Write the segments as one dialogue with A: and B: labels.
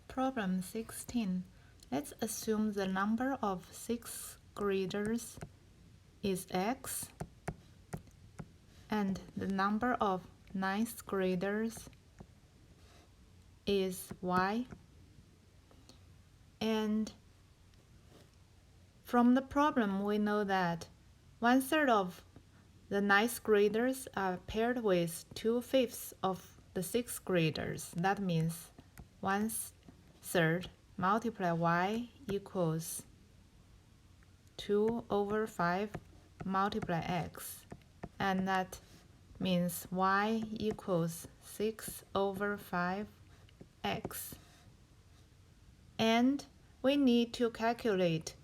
A: Problem 16. Let's assume the number of 6th graders is x and the number of 9th graders is y. And from the problem, we know that 1/3 of the 9th graders are paired with 2/5 of the 6th graders. That means 1/3 multiply y equals 2/5 multiply x. And that means y equals 6/5 x. And we need to calculate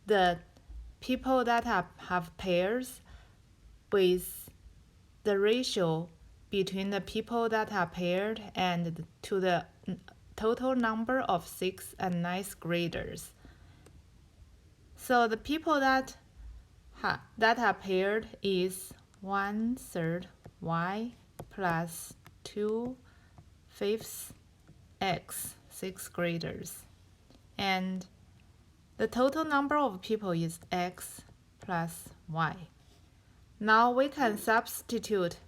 A: the people that have pairs with the ratio between the people that are paired and to the total number of 6th and 9th graders. So the people that are paired is 1/3 y plus 2/5 x, 6th graders. And the total number of people is x plus y. Now we can substitute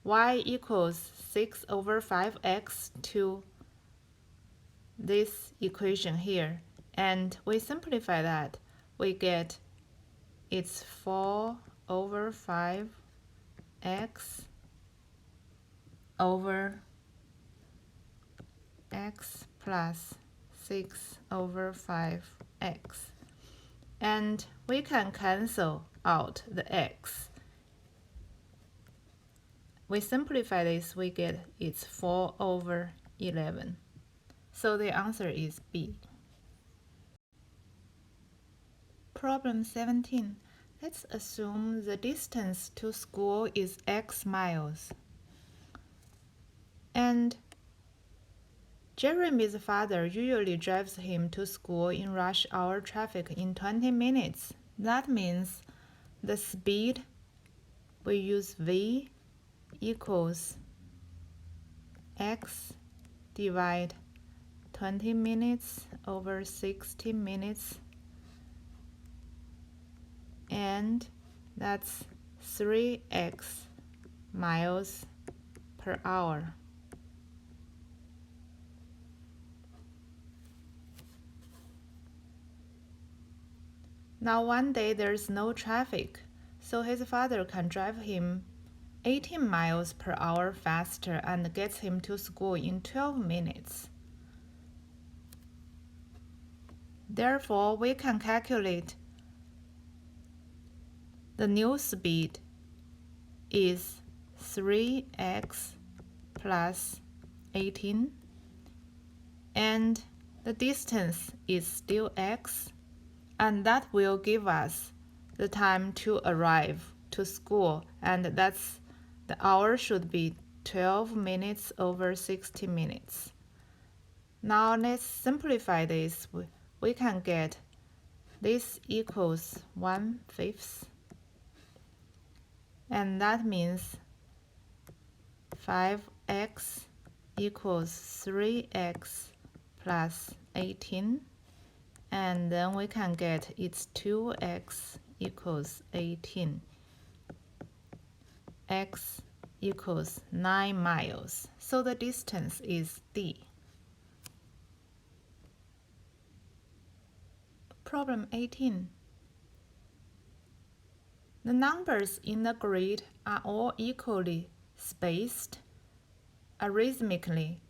A: y equals 6/5x to this equation here. And we simplify that. We get it's 4/5x over x plus 6/5x. And we can cancel out the x. We simplify this, we get it's 4/11. So the answer is B. Problem 17. Let's assume the distance to school is x miles. And Jeremy's father usually drives him to school in rush hour traffic in 20 minutes. That means the speed, we use v equals x divide 20 minutes over 60 minutes, and that's 3x miles per hour. Now one day there's no traffic, so his father can drive him 18 miles per hour faster and gets him to school in 12 minutes. Therefore, we can calculate the new speed is 3x plus 18, and the distance is still x, and that will give us the time to arrive to school, and that's the hour should be 12 minutes over 60 minutes. Now let's simplify this. We can get this equals 1/5, and that means 5x equals 3x plus 18, and then we can get it's 2x equals 18. X equals 9 miles, so the distance is D. Problem 18. The numbers in the grid are all equally spaced arithmetically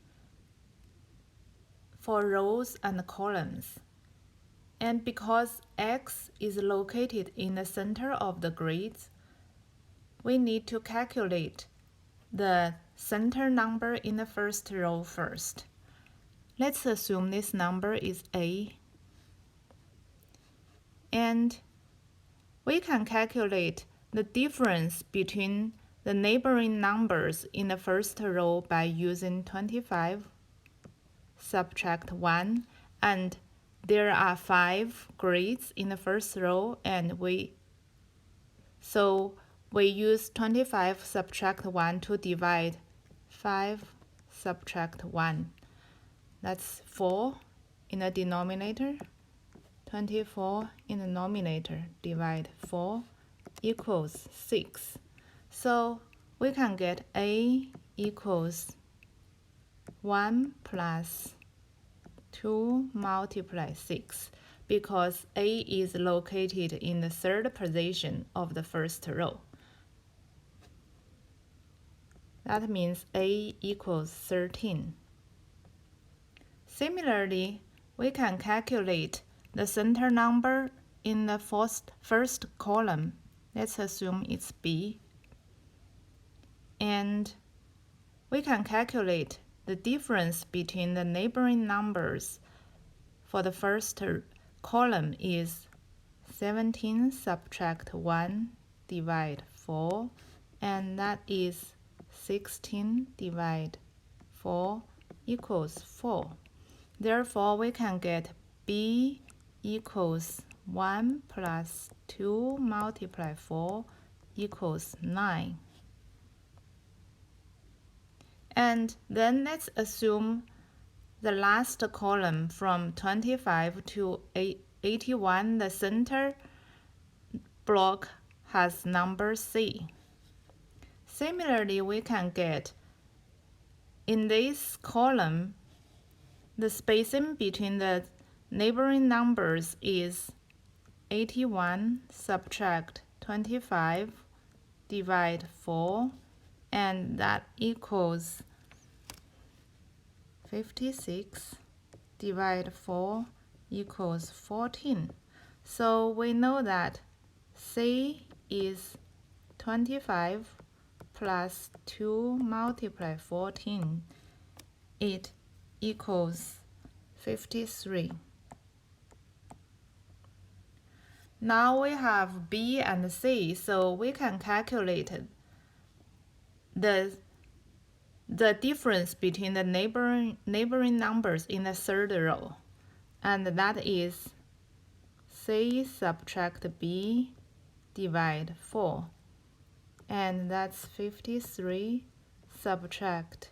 A: for rows and columns. And because x is located in the center of the grids, we need to calculate the center number in the first row first. Let's assume this number is A. And we can calculate the difference between the neighboring numbers in the first row by using 25, subtract 1, and there are 5 grids in the first row, and we use 25 subtract 1 to divide 5 subtract 1. That's 4 in the denominator, 24 in the numerator, divide 4 equals 6. So we can get A equals 1 plus 2 multiply 6 because A is located in the third position of the first row. That means A equals 13. Similarly, we can calculate the center number in the first column. Let's assume it's B. And we can calculate the difference between the neighboring numbers for the first column is 17 subtract 1 divide 4, and that is 16 divide 4 equals 4. Therefore, we can get B equals 1 plus 2 multiply 4 equals 9. And then let's assume the last column from 25 to 81, the center block has number C. Similarly, we can get in this column, the spacing between the neighboring numbers is 81 subtract 25 divide 4, and that equals 56 divide 4 equals 14. So we know that C is 25 plus 2 multiply 14. It equals 53. Now we have B and C, so we can calculate the difference between the neighboring numbers in the third row, and that is C subtract B divide 4, and that's 53 subtract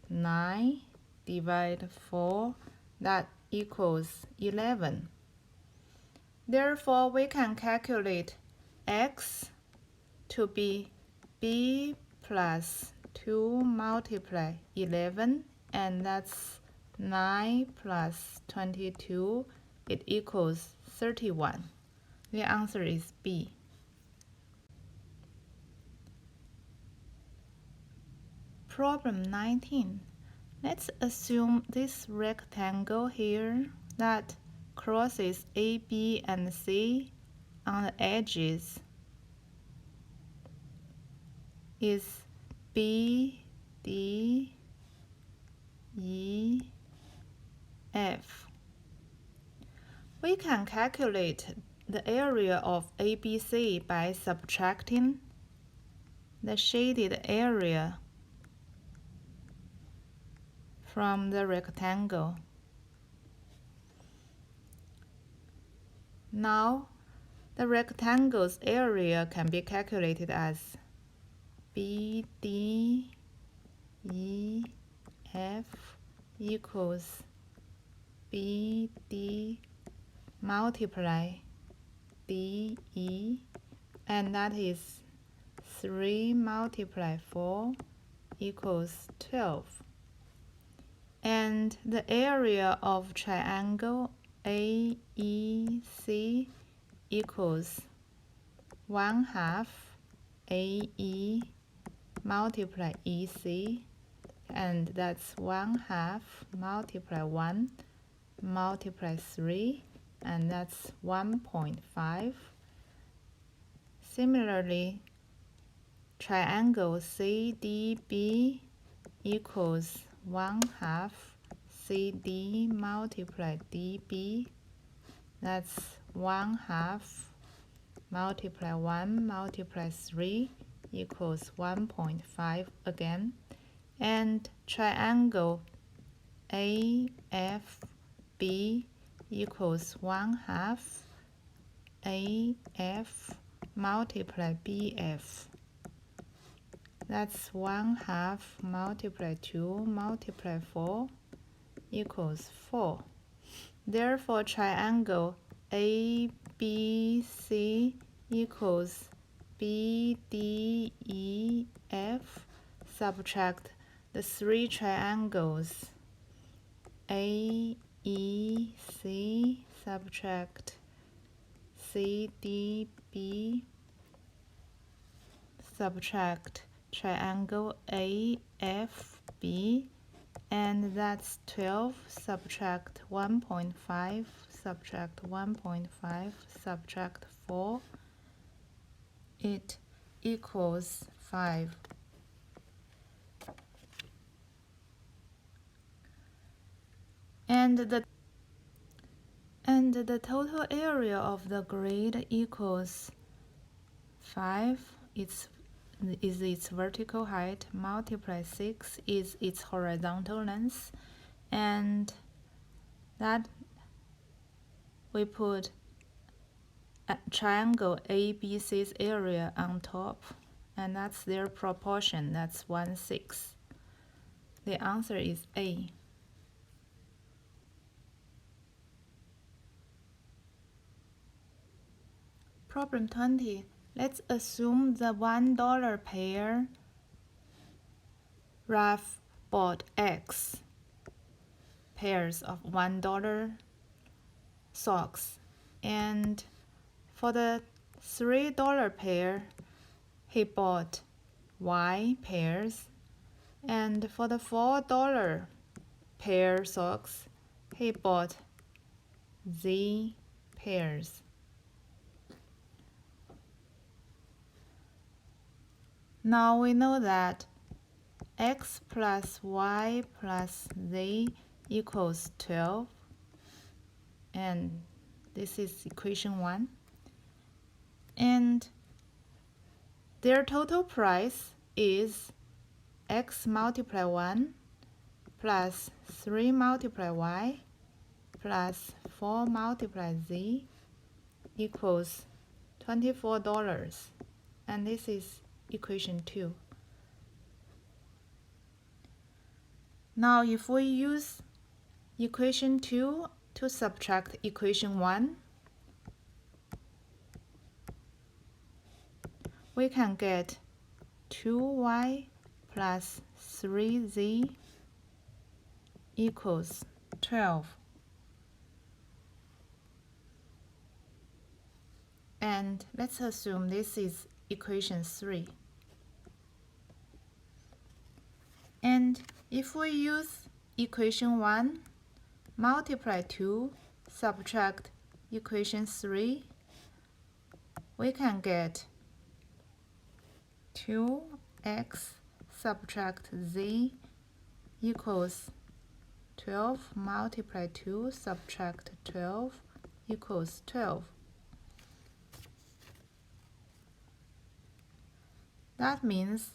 A: 9 divide 4, that equals 11. Therefore, we can calculate X to be B plus 2 multiply 11, and that's 9 plus 22, it equals 31. The answer is B. Problem 19. Let's assume this rectangle here that crosses A, B, and C on the edges is B, D, E, F. We can calculate the area of ABC by subtracting the shaded area from the rectangle. Now, the rectangle's area can be calculated as BD EF equals BD multiply DE, and that is 3 multiply 4 equals 12. And the area of triangle AEC equals 1/2 AE multiply EC, and that's 1/2 multiply 1 multiply 3, and that's 1.5. Similarly, triangle CDB equals 1/2 CD multiply DB, that's 1/2 multiply 1 multiply 3 equals 1.5 again. And triangle AFB equals 1/2 AF multiply BF. That's 1/2 multiply 2 multiply 4 equals 4. Therefore, triangle ABC equals BDEF. Subtract the three triangles AEC, subtract CDB, subtract triangle AFB, and that's 12, subtract 1.5, subtract 1.5, subtract 4, it equals 5. And the total area of the grid equals 5. Is its vertical height, multiply 6 is its horizontal length, and that we put a triangle ABC's area on top, and that's their proportion, that's 1/6. The answer is A. Problem 20. Let's assume the $1 pair Ralph bought X pairs of $1 socks, and for the $3 pair he bought Y pairs, and for the $4 pair socks he bought Z pairs. Now we know that X plus Y plus Z equals 12, and this is equation 1. And their total price is X multiply 1 plus 3 multiply Y plus 4 multiply Z equals $24, and this is equation 2. Now if we use equation 2 to subtract equation 1, we can get 2y plus 3z equals 12. And let's assume this is equation 3. And if we use equation 1, multiply 2, subtract equation 3, we can get 2x subtract z equals 12 multiply 2 subtract 12 equals 12. That means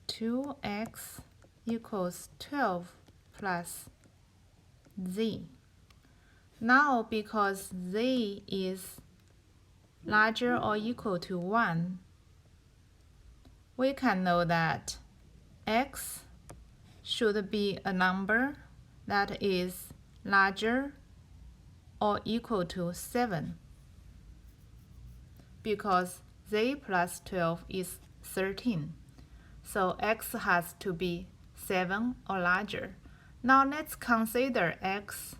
A: 2x equals 12 plus z. Now because z is larger or equal to 1, we can know that x should be a number that is larger or equal to 7, because z plus 12 is 13. So x has to be 7 or larger. Now let's consider x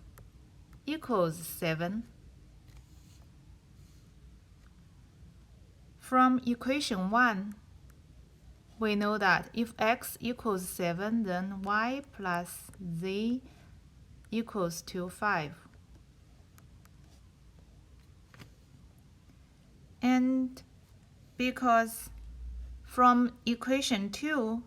A: equals 7. From equation 1, we know that if x equals 7, then y plus z equals to 5. And because from equation 2,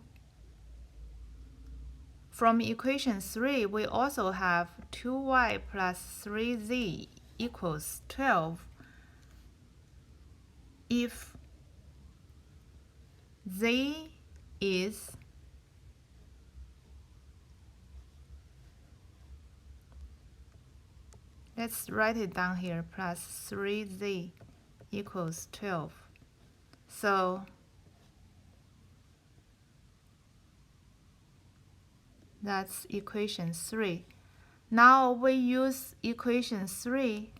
A: from equation 3, we also have 2y plus 3z equals 12. If z is let's write it down here, plus 3z equals 12. So That's equation 3. Now we use equation 3.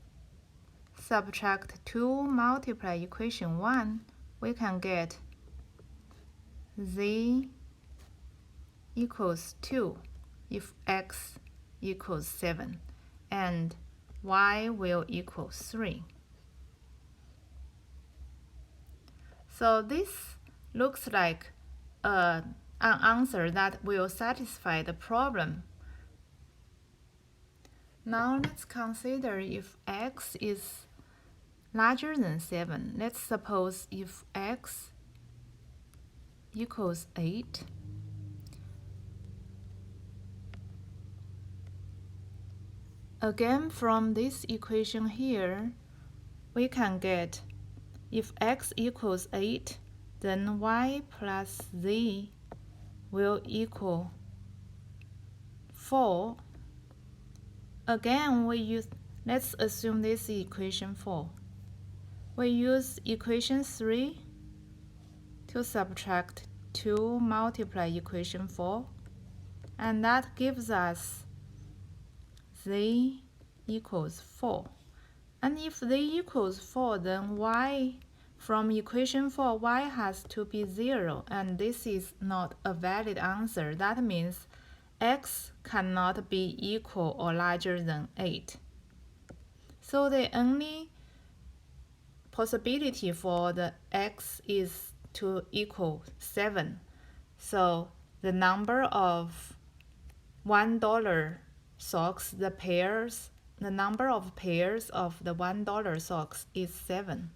A: Subtract 2 multiply equation 1. We can get z equals 2 if x equals 7 and y will equal 3. So this looks like an answer that will satisfy the problem. Now let's consider if x is larger than 7. Let's suppose if x equals 8. Again, from this equation here, we can get if x equals 8, then y plus z will equal 4. Again, let's assume this is equation 4. We use equation 3 to subtract 2 multiply equation 4, and that gives us z equals 4. And if z equals 4, then y from equation 4, y has to be 0, and this is not a valid answer. That means x cannot be equal or larger than 8. So the only possibility for the x is to equal 7. So the number of $1 socks, the number of pairs of the $1 socks is 7.